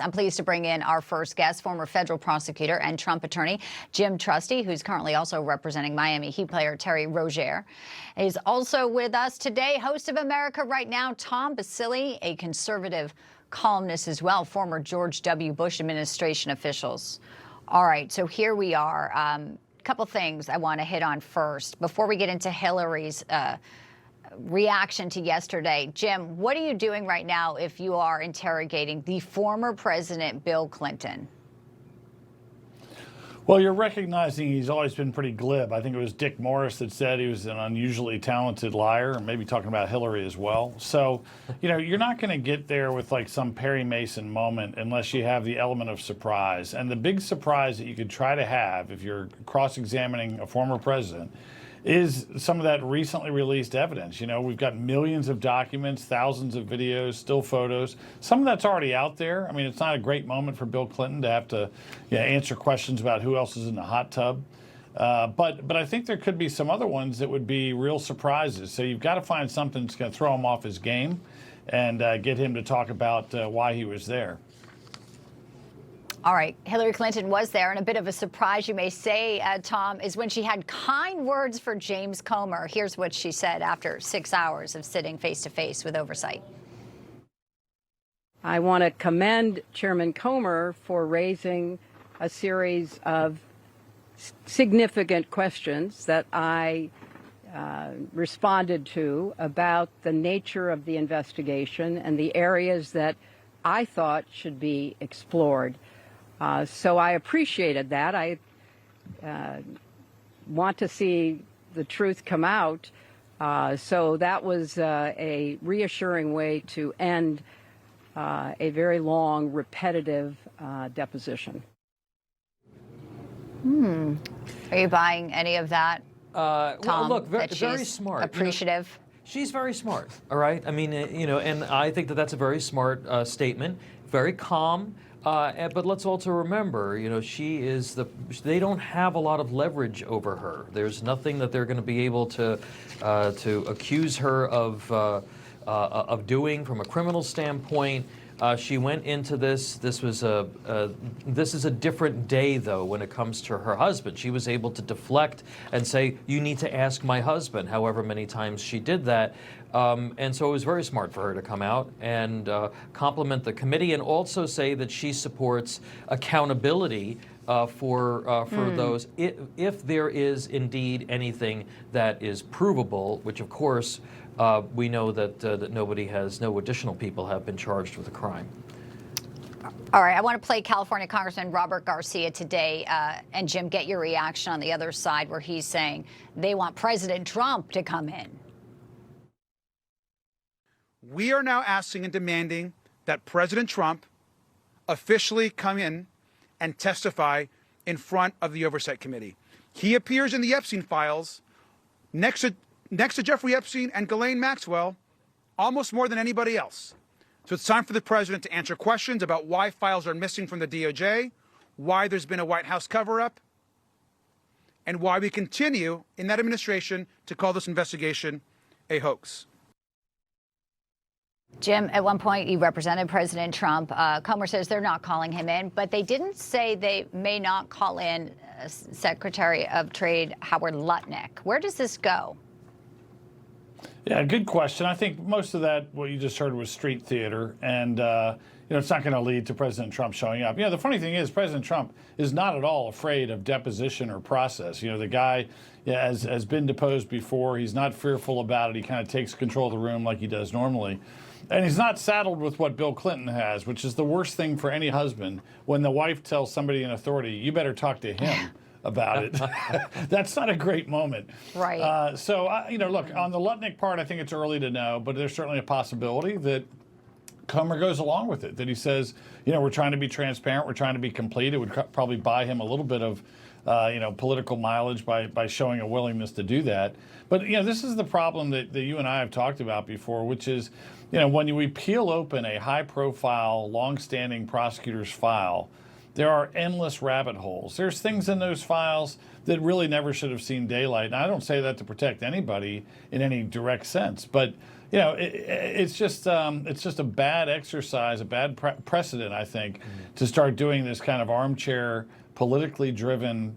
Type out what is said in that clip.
I'm pleased to bring in our first guest, former federal prosecutor and Trump attorney Jim Trusty, who's currently also representing Miami Heat player Terry Rozier. He's also with us today, host of America Right Now, Tom Basile, a conservative columnist as well, former George W. Bush administration officials. All right, so here we are. A couple things I want to hit on first before we get into Hillary's reaction to yesterday. Jim, what are you doing right now if you are interrogating the former president, Bill Clinton? Well, you're recognizing he's always been pretty glib. I think it was Dick Morris that said he was an unusually talented liar, and maybe talking about Hillary as well. So, you're not going to get there with like some Perry Mason moment unless you have the element of surprise. And the big surprise that you could try to have if you're cross-examining a former president is some of that recently released evidence. We've got millions of documents, thousands of videos, still photos. Some of that's already out there. I mean, it's not a great moment for Bill Clinton to have to answer questions about who else is in the hot tub. But I think there could be some other ones that would be real surprises. So you've got to find something that's going to throw him off his game and get him to talk about why he was there. All right, Hillary Clinton was there, and a bit of a surprise, you may say, Tom, is when she had kind words for James Comer. Here's what she said after 6 hours of sitting face-to-face with oversight. I want to commend Chairman Comer for raising a series of significant questions that I responded to about the nature of the investigation and the areas that I thought should be explored. So I appreciated that. I want to see the truth come out. So that was a reassuring way to end a very long, repetitive deposition. Are you buying any of that, Tom? Well, look, very smart. Appreciative. She's very smart, all right? I mean, and I think that that's a very smart statement, very calm. But let's also remember, they don't have a lot of leverage over her. There's nothing that they're going to be able to accuse her of doing from a criminal standpoint. She went into this. This is a different day, though, when it comes to her husband. She was able to deflect and say, "You need to ask my husband." However many times she did that, and so it was very smart for her to come out and compliment the committee and also say that she supports accountability for those if there is indeed anything that is provable, which of course. We know that no additional people have been charged with a crime. All right, I want to play California Congressman Robert Garcia today, and Jim, get your reaction on the other side where he's saying they want President Trump to come in. We are now asking and demanding that President Trump officially come in and testify in front of the Oversight Committee. He appears in the Epstein files next to Jeffrey Epstein and Ghislaine Maxwell, almost more than anybody else. So it's time for the president to answer questions about why files are missing from the DOJ, why there's been a White House cover-up, and why we continue in that administration to call this investigation a hoax. Jim, at one point you represented President Trump. Comer says they're not calling him in, but they didn't say they may not call in Secretary of Trade Howard Lutnick. Where does this go? Yeah, good question. I think most of that, what you just heard, was street theater, and it's not going to lead to President Trump showing up. The funny thing is, President Trump is not at all afraid of deposition or process. The guy has been deposed before. He's not fearful about it. He kind of takes control of the room like he does normally. And he's not saddled with what Bill Clinton has, which is the worst thing for any husband when the wife tells somebody in authority, you better talk to him about it. That's not a great moment. Right. Look, on the Lutnick part, I think it's early to know, but there's certainly a possibility that Comer goes along with it, that he says, we're trying to be transparent, we're trying to be complete. It would probably buy him a little bit of, political mileage by showing a willingness to do that. But, this is the problem that you and I have talked about before, which is, when we peel open a high-profile, long-standing prosecutor's file, there are endless rabbit holes. There's things in those files that really never should have seen daylight. And I don't say that to protect anybody in any direct sense, but it's just a bad exercise, a bad precedent, I think, to start doing this kind of armchair, politically driven,